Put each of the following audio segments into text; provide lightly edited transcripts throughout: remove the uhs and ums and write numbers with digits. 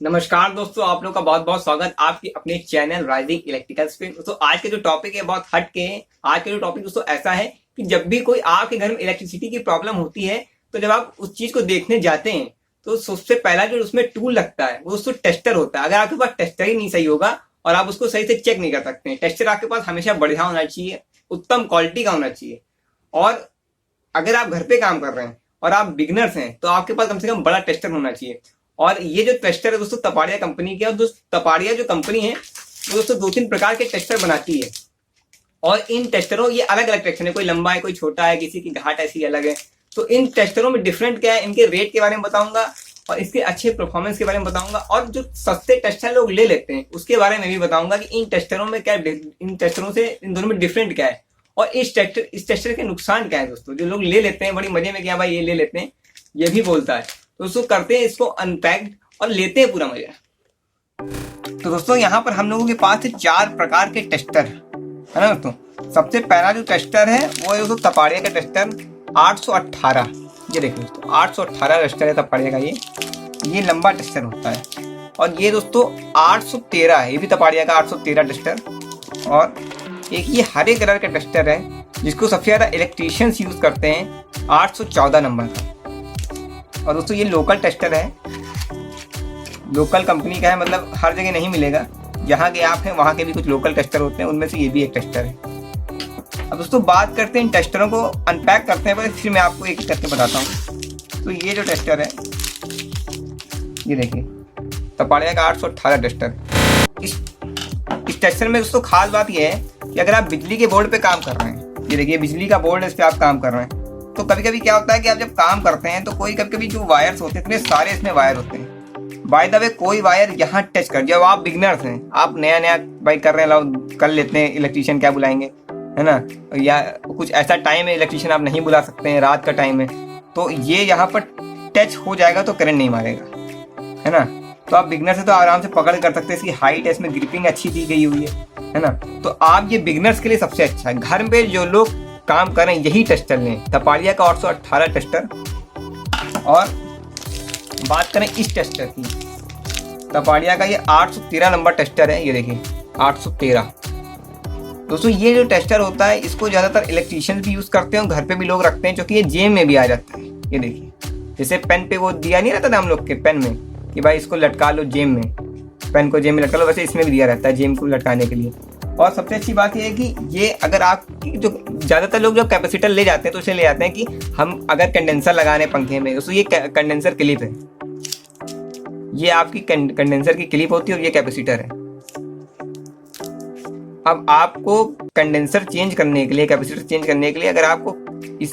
नमस्कार दोस्तों, आप लोग का बहुत बहुत स्वागत आपके अपने चैनल राइजिंग इलेक्ट्रिकल्स पे। दोस्तों आज के जो टॉपिक है बहुत हट के है। आज के जो टॉपिक दोस्तों ऐसा है कि जब भी कोई आपके घर में इलेक्ट्रिसिटी की प्रॉब्लम होती है तो जब आप उस चीज को देखने जाते हैं तो सबसे पहला जो उसमें टूल लगता है वो दोस्तों टेस्टर होता है। अगर आपके पास टेस्टर ही नहीं सही होगा और आप उसको सही से चेक नहीं कर सकते हैं, टेस्टर आपके पास हमेशा बढ़िया होना चाहिए, उत्तम क्वालिटी का होना चाहिए। और अगर आप घर पे काम कर रहे हैं और आप बिगनर्स हैं तो आपके पास कम से कम बड़ा टेस्टर होना चाहिए। और ये जो टेस्टर है दोस्तों तपाड़िया कंपनी के, और दोस्तों तपाड़िया जो कंपनी है वो दोस्तों 2-3 प्रकार के टेस्टर बनाती है। और इन टेस्टरों ये अलग अलग टेस्टर है, कोई लंबा है कोई छोटा है, किसी की घाट ऐसी अलग है। तो इन टेस्टरों में डिफरेंट क्या है, इनके रेट के बारे में बताऊंगा और इसके अच्छे परफॉर्मेंस के बारे में बताऊंगा। और जो सस्ते टेस्टर लोग ले लेते हैं उसके बारे में भी बताऊंगा कि इन टेस्टरों में क्या, इन टेस्टरों से इन दोनों में डिफरेंट क्या है और इस टेस्टर के नुकसान क्या है। दोस्तों जो लोग ले लेते हैं बड़ी मजे में, क्या भाई ये ले लेते हैं, ये भी बोलता है। तो दोस्तों करते हैं इसको अनपैक्ड और लेते हैं पूरा मजा। तो दोस्तों यहाँ पर हम लोगों के पास है 4 प्रकार के टेस्टर है ना दोस्तों। सबसे पहला जो टेस्टर है वो है दोस्तों तपाड़िया का टेस्टर 818। ये देखिए दोस्तों 818 टेस्टर है तपाड़िया का। ये लंबा टेस्टर होता है। और ये दोस्तों 813 है, ये भी तपाड़िया का 813 टेस्टर। और एक ये हरे कलर का टेस्टर है जिसको सबसे ज्यादा इलेक्ट्रीशियंस यूज करते हैं, 814 नंबर का। और दोस्तों ये लोकल टेस्टर है, लोकल कंपनी का है, मतलब हर जगह नहीं मिलेगा। जहाँ के आप हैं वहाँ के भी कुछ लोकल टेस्टर होते हैं, उनमें से ये भी एक टेस्टर है। अब दोस्तों बात करते हैं इन टेस्टरों को अनपैक करते हैं, फिर मैं आपको एक करके बताता हूँ। तो ये जो टेस्टर है ये देखिए तपाड़िया का 818 टेस्टर। इस टेस्टर में दोस्तों खास बात ये है कि अगर आप बिजली के बोर्ड पे काम कर रहे हैं, ये देखिए बिजली का बोर्ड है, इस पर आप काम कर रहे हैं, तो कभी कभी क्या होता है कि आप जब काम करते हैं तो कोई कभी कभी जो वायर्स होते हैं, इतने सारे इसमें वायर होते हैं। बाय द वे कोई वायर यहाँ टच कर, जब आप बिगनर्स हैं, आप नया नया बाई कर रहे हैं, कर लेते हैं, इलेक्ट्रीशियन क्या बुलाएंगे है ना, या कुछ ऐसा टाइम है इलेक्ट्रीशियन आप नहीं बुला सकते हैं, रात का टाइम है, तो ये यहाँ पर टच हो जाएगा तो करंट नहीं मारेगा है ना। तो आप बिगनर से तो आराम से पकड़ कर सकते हैं, इसकी हाइट है, इसमें ग्रिपिंग अच्छी दी गई हुई है ना। तो आप ये बिगनर्स के लिए सबसे अच्छा है। घर पे जो लोग काम करें यही टेस्टर लें, तपाड़िया का 818 टेस्टर। और बात करें इस टेस्टर की, तपाड़िया का ये 813 नंबर टेस्टर है। ये देखिए 813 दोस्तों। ये जो टेस्टर होता है इसको ज़्यादातर इलेक्ट्रीशियंस भी यूज़ करते हैं और घर पे भी लोग रखते हैं, क्योंकि ये जेब में भी आ जाता है। ये देखिए जैसे पेन पे वो दिया नहीं रहता था हम लोग के पेन में कि भाई इसको लटका लो जेब में, पेन को जेब में लटका लो, वैसे इसमें भी दिया रहता है जेब को लटकाने के लिए। और सबसे अच्छी बात यह है कि ये अगर आप जो ज़्यादातर लोग जब कैपेसिटर ले जाते हैं तो इसे ले जाते हैं कि हम अगर कंडेंसर लगाने पंखे में, तो ये कंडेंसर क्लिप है, ये आपकी कंडेंसर की क्लिप होती है और ये कैपेसिटर है। अब आपको कंडेंसर चेंज करने के लिए, कैपेसिटर चेंज करने के लिए अगर आपको इस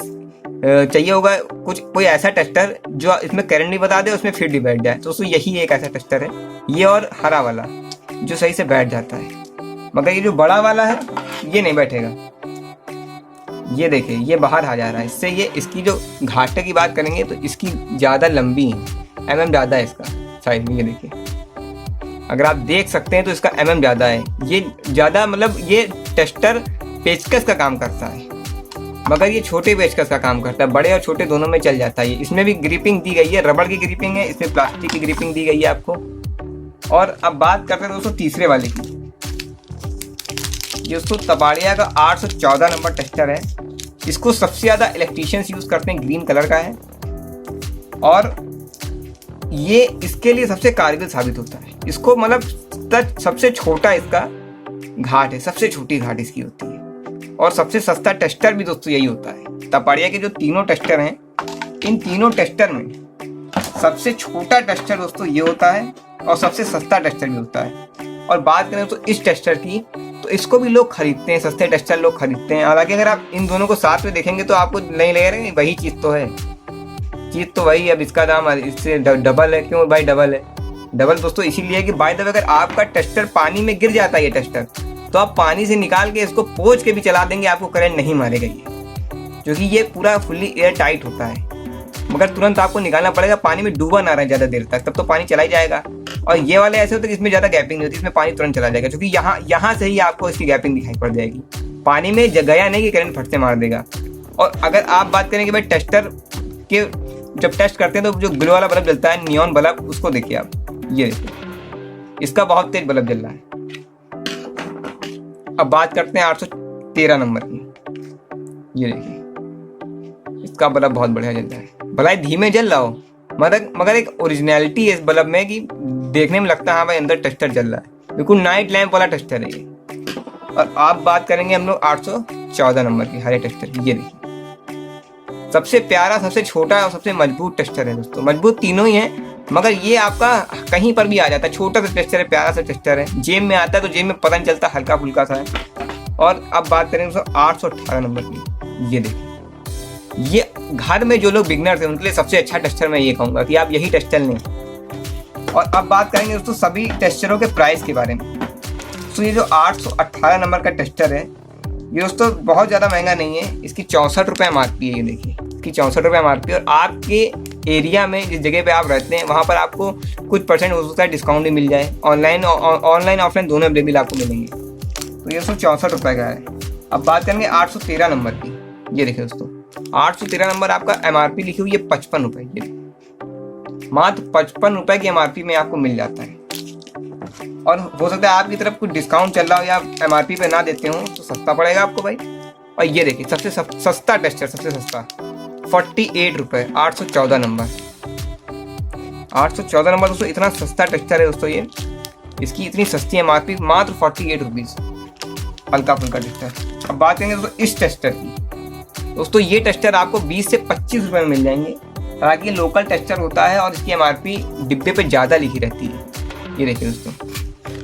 चाहिए होगा कुछ कोई ऐसा टेस्टर जो इसमें करंट नहीं बता दे, उसमें फिट भी बैठ जाए, तो दोस्तों यही एक ऐसा टेस्टर है, ये और हरा वाला जो सही से बैठ जाता है। मगर ये जो बड़ा वाला है ये नहीं बैठेगा। ये देखिए ये बाहर आ जा रहा है, इससे ये इसकी जो घाटे की बात करेंगे तो इसकी ज़्यादा लंबी है, mm ज़्यादा है इसका साइज में। ये देखिए अगर आप देख सकते हैं तो इसका mm ज़्यादा है, ये ज़्यादा मतलब ये टेस्टर पेचकस का काम करता है, मगर ये छोटे पेचकस का काम करता है, बड़े और छोटे दोनों में चल जाता है। इसमें भी ग्रिपिंग दी गई है, रबड़ की ग्रिपिंग है, इसमें प्लास्टिक की ग्रिपिंग दी गई है आपको। और अब बात करते हैं दोस्तों तीसरे वाले की। दोस्तों तपाड़िया का 814 नंबर टेस्टर है, इसको सबसे ज़्यादा इलेक्ट्रीशियंस यूज़ करते हैं, ग्रीन कलर का है। और ये इसके लिए सबसे कारगर साबित होता है। इसको मतलब सबसे छोटा इसका घाट है, सबसे छोटी घाट इसकी होती है। और सबसे सस्ता टेस्टर भी दोस्तों यही होता है। तपाड़िया के जो तीनों टेस्टर हैं, इन तीनों टेस्टर में सबसे छोटा टेस्टर दोस्तों ये होता है और सबसे सस्ता टेस्टर भी होता है। और बात करें तो इस टेस्टर की, तो इसको भी लोग खरीदते हैं, सस्ते टेस्टर लोग खरीदते हैं। हालांकि अगर आप इन दोनों को साथ में देखेंगे तो आपको नहीं लगेगा वही चीज़ तो है, चीज़ तो वही है, अब इसका दाम इससे डबल है। क्यों भाई डबल है? डबल दोस्तों इसीलिए कि बाय द वे अगर आपका टेस्टर पानी में गिर जाता है ये टेस्टर, तो आप पानी से निकाल के इसको पोंछ के भी चला देंगे, आपको करंट नहीं मारेगा ये, क्योंकि ये पूरा फुल्ली एयर टाइट होता है। मगर तुरंत आपको निकालना पड़ेगा, पानी में डूबा ना रहे ज़्यादा देर तक, तब तो पानी चला ही जाएगा। और ये वाले ऐसे होते हैं कि इसमें ज़्यादा गैपिंग नहीं होती, इसमें पानी तुरंत चला जाएगा, क्योंकि यहाँ से ही आपको इसकी गैपिंग दिखाई पड़ जाएगी। पानी में गया नहीं कि करंट फट से मार देगा। और अगर आप बात करें कि भाई टेस्टर के जब टेस्ट करते हैं तो जो ग्लो वाला बल्ब जलता है, नियॉन बल्ब, उसको देखिए आप, ये देखिए इसका बहुत तेज बल्ब जल रहा है। अब बात करते हैं 813 नंबर की। ये देखिए, इसका बल्ब बहुत बढ़िया जल रहा है। भला धीमे जल रहा हो मगर एक ओरिजिनलिटी है इस बल्ब में कि देखने में लगता है हाँ भाई अंदर टस्टर जल रहा है। बिल्कुल नाइट लैंप वाला टस्टर है ये। और आप बात करेंगे हम लोग 814 नंबर की हरे टस्टर की। ये देखिए, सबसे प्यारा, सबसे छोटा और सबसे मजबूत टस्टर है दोस्तों। मजबूत तीनों ही हैं, मगर ये आपका कहीं पर भी आ जाता है। छोटा सा टेक्सचर है, प्यारा सा टेक्सचर है, जेब में आता है तो जेब में पता नहीं चलता, हल्का फुल्का सा है। और अब बात करें 818 नंबर की। ये देखिए, ये घर में जो लोग बिगनर थे उनके लिए सबसे अच्छा टेक्सचर मैं ये कहूँगा कि आप यही टेक्सचर लें। और अब बात करेंगे दोस्तों सभी टेक्सचरों के प्राइस के बारे में। तो ये जो 818 नंबर का टेक्सचर है ये दोस्तों बहुत ज़्यादा महंगा नहीं है। इसकी 64 रुपये MRP है। ये देखिए, इसकी 64 रुपये MRP। और आपके एरिया में जिस जगह पे आप रहते हैं वहाँ पर आपको कुछ % हो सकता है डिस्काउंट भी मिल जाए। ऑनलाइन ऑफलाइन दोनों अवेलेबल आपको मिलेंगे। तो ये 64 रुपये का है। अब बात करेंगे 813 नंबर की। ये देखिए दोस्तों, 813 नंबर आपका MRP लिखी हुई है 55 रुपये। ये मात्र 55 रुपये की MRP में आपको मिल जाता है। और हो सकता है आपकी तरफ कुछ डिस्काउंट चल रहा हो या MRP पे ना देते हो तो सस्ता पड़ेगा आपको भाई। और ये देखिए, सबसे सस्ता टेक्सचर, सबसे सस्ता 48 रुपये, 814 नंबर। 814 नंबर दोस्तों, इतना सस्ता टेक्सचर है दोस्तों ये। इसकी इतनी सस्ती MRP मात्र 48 रुपीज़, हल्का फुल्का टेक्सचर। अब बात करेंगे दोस्तों इस टेक्सचर की। दोस्तों ये टेक्सचर आपको 20 से 25 रुपये में मिल जाएंगे। हालांकि ये लोकल टेक्सचर होता है और इसकी MRP डिब्बे पे ज़्यादा लिखी रहती है। ये देखिए दोस्तों,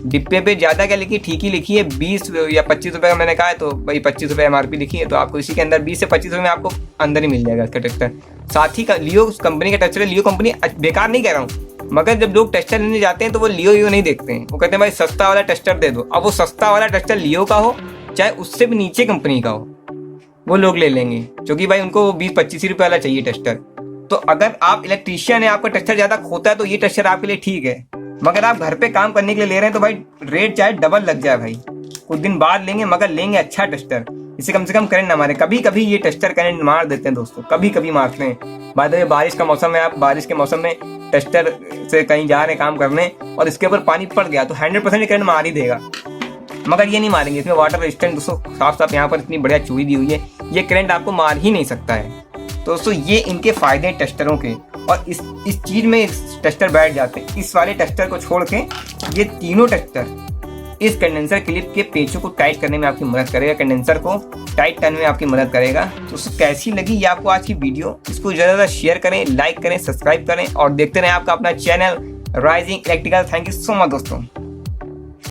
डिब्बे पे ज़्यादा क्या लिखी, ठीक ही लिखी है। 20 या 25 रुपये का मैंने कहा है तो भाई 25 रुपये MRP लिखी है, तो आपको इसी के अंदर 20 से 25 रुपये में आपको अंदर ही मिल जाएगा इसका टेक्सचर। साथ ही लियो कंपनी का टेक्सचर है। लियो कंपनी बेकार नहीं कह रहा हूँ, मगर जब लोग टेक्सचर लेने जाते हैं तो वो लियो नहीं देखते हैं। वो कहते हैं भाई सस्ता वाला टेक्सचर दे दो। अब वो सस्ता वाला टेक्सचर लियो का हो चाहे उससे भी नीचे कंपनी का हो, वो लोग ले लेंगे, क्योंकि भाई उनको 20-25 रुपये वाला चाहिए टेक्सचर। तो अगर आप इलेक्ट्रीशियन है, आपका टेक्सचर ज़्यादा खोता है तो ये टेक्सचर आपके लिए ठीक है। मगर आप घर पे काम करने के लिए ले रहे हैं तो भाई रेट चाहे डबल लग जाए भाई, कुछ दिन बाद लेंगे, मगर लेंगे अच्छा टेक्सचर। इसे कम से कम करंट ना मारे। कभी कभी ये टेक्सचर करंट मार देते हैं दोस्तों, कभी कभी मारते हैं। बाद में बारिश का मौसम है, आप बारिश के मौसम में टेक्सचर से कहीं जा रहे हैं काम करने और इसके ऊपर पानी पड़ गया तो 100% करंट मार ही देगा। मगर ये नहीं मारेंगे, इसमें वाटर रेजिस्टेंट दोस्तों साफ साफ यहाँ पर इतनी बढ़िया चूड़ी दी हुई है, ये करंट आपको मार ही नहीं सकता है। तो दोस्तों ये इनके फायदे हैं टेक्सचरों के। और इस चीज़ में टेक्सचर बैठ जाते हैं। इस वाले टेक्सचर को छोड़ के ये तीनों टेक्सचर इस कंडेंसर क्लिप के पेचों को टाइट करने में आपकी मदद करेगा, कंडेंसर को टाइट करने में आपकी मदद करेगा। तो दोस्तों कैसी लगी ये आपको आज की वीडियो, इसको ज़्यादा शेयर करें, लाइक करें, सब्सक्राइब करें और देखते रहें आपका अपना channel rising electrical. Thank you so much दोस्तों।